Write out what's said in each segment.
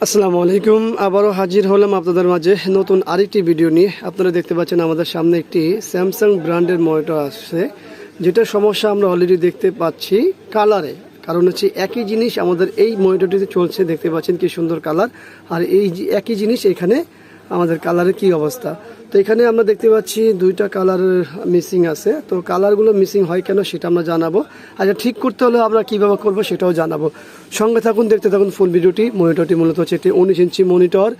আসসালামু আলাইকুম। আবারও হাজির হলাম আপনাদের মাঝে নতুন আরেকটি ভিডিও নিয়ে। আপনারা দেখতে পাচ্ছেন আমাদের সামনে একটি স্যামসাং ব্র্যান্ডের মনিটর আসছে, যেটা সমস্যা আমরা অলরেডি দেখতে পাচ্ছি কালারে। কারণ হচ্ছে একই জিনিস আমাদের এই মনিটরটিতে চলছে, দেখতে পাচ্ছেন কি সুন্দর কালার, আর এই একই জিনিস এখানে আমাদের কালারের কি অবস্থা। তো এখানে আমরা দেখতে পাচ্ছি দুইটা কালার মিসিং আছে। তো কালারগুলো মিসিং হয় কেন সেটা আমরা জানাবো। আচ্ছা, ঠিক করতে হলে আমরা কীভাবে করবো সেটাও জানাবো। সঙ্গে থাকুন, দেখতে থাকুন ফুল ভিডিওটি। মনিটরটি মূলত হচ্ছে একটি 19 ইঞ্চি মনিটর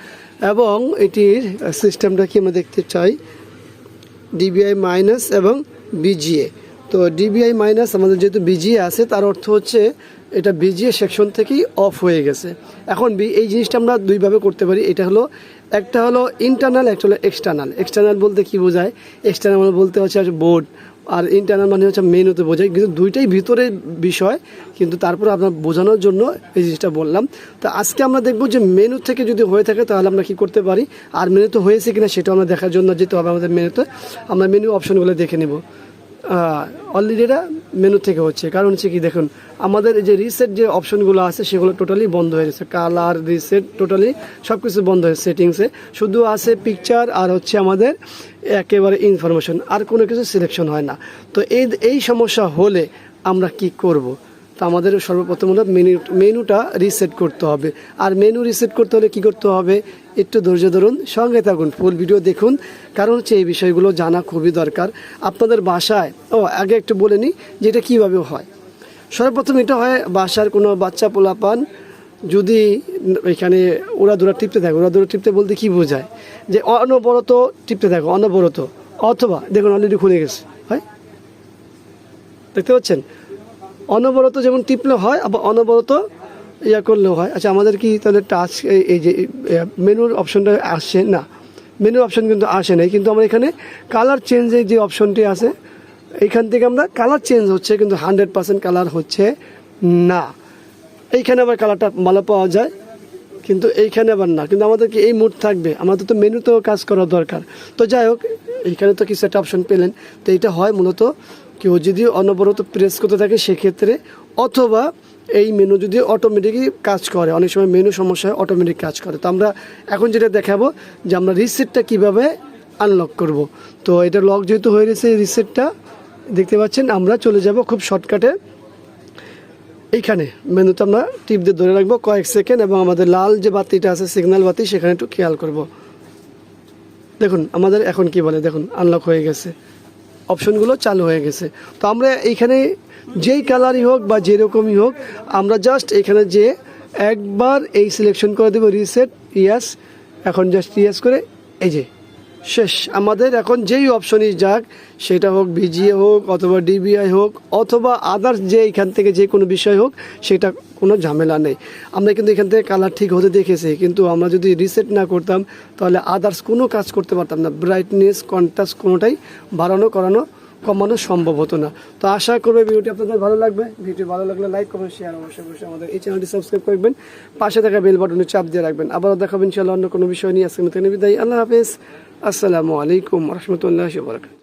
এবং এটির সিস্টেমটা কি আমরা দেখতে চাই, ডিবিআই মাইনাস এবং বিজিএ। তো ডিবিআই মাইনাস আমাদের যেহেতু বিজিএ আছে, তার অর্থ হচ্ছে এটা বিজিএ সেকশন থেকেই অফ হয়ে গেছে। এখন এই জিনিসটা আমরা দুইভাবে করতে পারি। এটা হলো, একটা হলো ইন্টারনাল, একটা হলো এক্সটার্নাল। এক্সটার্নাল বলতে কি বোঝায়, এক্সটার্নাল বলতে হচ্ছে বোর্ড, আর ইন্টারনাল মানে হচ্ছে মেনুতে বোঝায়, কিন্তু দুইটাই ভিতরের বিষয়। কিন্তু তারপর আপনার বোঝানোর জন্য এই জিনিসটা বললাম। তো আজকে আমরা দেখব যে মেনু থেকে যদি হয়ে থাকে তাহলে আমরা কি করতে পারি, আর মেনুতে হয়েছে কিনা সেটা আমরা দেখার জন্য যেতে হবে আমাদের মেনুতে। আমরা মেনু অপশনগুলো দেখে নেব। অলরেডি এটা মেনু থেকে হচ্ছে, কারণ হচ্ছে কি দেখুন, আমাদের এই যে রিসেট যে অপশনগুলো আছে সেগুলো টোটালি বন্ধ হয়ে গেছে। কালার, রিসেট, টোটালি সব কিছু বন্ধ হয়েছে সেটিংসে। শুধু আছে পিকচার আর হচ্ছে আমাদের একেবারে ইনফরমেশন, আর কোনো কিছু সিলেকশন হয় না। তো এই সমস্যা হলে আমরা কি করব? তো আমাদের সর্বপ্রথম হলো মেনুটা রিসেট করতে হবে। আর মেনু রিসেট করতে হলে কি করতে হবে, একটু ধৈর্য ধরুন, সঙ্গে থাকুন, ফুল ভিডিও দেখুন, কারণ হচ্ছে এই বিষয়গুলো জানা খুবই দরকার আপনাদের বাসায়। আগে একটু বলে নিই যে এটা কীভাবে হয়। সর্বপ্রথম এটা হয় বাসার কোনো বাচ্চা পোলাপান যদি এখানে ওড়াদুরা টিপতে থাকে। ওড়াদুরা টিপতে বলতে কি বোঝায়, যে অনবরত টিপতে থাকে, অনবরত। অথবা দেখুন অলরেডি খুলে গেছে, হয় দেখতে পাচ্ছেন, অনবরত যেমন টিপলে হয়, আবার অনবরত ইয়া করলেও হয়। আচ্ছা, আমাদের কি তাহলে টাচ এই যে মেনুর অপশনটা আসছে না, মেনুর অপশন কিন্তু আসে নাই, কিন্তু আমরা এখানে কালার চেঞ্জের যে অপশনটি আছে এইখান থেকে আমরা কালার চেঞ্জ হচ্ছে, কিন্তু 100% কালার হচ্ছে না। এইখানে আবার কালারটা ভালো পাওয়া যায়, কিন্তু এইখানে আবার না। কিন্তু আমাদেরকে এই মুড থাকবে, আমাদের তো মেনুতেও কাজ করা দরকার। তো যাই হোক, এইখানে তো কিছু একটা অপশন পেলেন। তো এটা হয় মূলত কেউ যদি অনবরত প্রেস করতে থাকে সেক্ষেত্রে, অথবা এই মেনু যদি অটোমেটিকই কাজ করে। অনেক সময় মেনু সমস্যা হয়, অটোমেটিক কাজ করে। তো আমরা এখন যেটা দেখাবো যে আমরা রিসেটটা কিভাবে আনলক করব। তো এটা লক যেহেতু হয়ে গেছে, রিসেটটা দেখতে পাচ্ছেন, আমরা চলে যাব খুব শর্টকাটে এইখানে মেনুতে আমরা টিপ দিয়ে ধরে রাখবো কয়েক সেকেন্ড, এবং আমাদের লাল যে বাতিটা আছে সিগন্যাল বাতি, সেখানে একটু খেয়াল করব। দেখুন আমাদের এখন কি বলে, দেখুন আনলক হয়ে গেছে, অপশনগুলো চালু হয়ে গেছে। তো আমরা এইখানে যেই কালারই হোক বা যেরকমই হোক, আমরা জাস্ট এখানে যে একবার এই সিলেকশন করে দেবো রিসেট, ইয়াস। এখন জাস্ট ইয়াস করে এই যে শেষ। আমাদের এখন যেই অপশনই যাক, সেটা হোক বিজিএ হোক অথবা ডিবিআই হোক অথবা আদার্স যে এখান থেকে যে কোনো বিষয় হোক, সেটা কোনো ঝামেলা নেই। আমরা কিন্তু এখান থেকে কালার ঠিক হতে দেখেছি, কিন্তু আমরা যদি রিসেট না করতাম তাহলে আদার্স কোনো কাজ করতে পারতাম না। ব্রাইটনেস, কন্ট্রাস্ট কোনোটাই বাড়ানো কমানো সম্ভব হতো না। তো আশা করবে ভিডিওটি আপনাদের ভালো লাগবে। ভিডিও ভালো লাগলে লাইক, কমেন্ট, শেয়ার অবশ্যই আমাদের এই চ্যানেলটি সাবস্ক্রাইব করবেন, পাশে থাকা বেল বাটনে চাপ দিয়ে রাখবেন। আবারও দেখাবেন ইনশাআল্লাহ অন্য কোনো বিষয় নিয়ে। আজকে বিদায়। আল্লাহ হাফেজ। আসসালামু আলাইকুম রহমতুল্লাহি ওয়া বারাকাতুহু।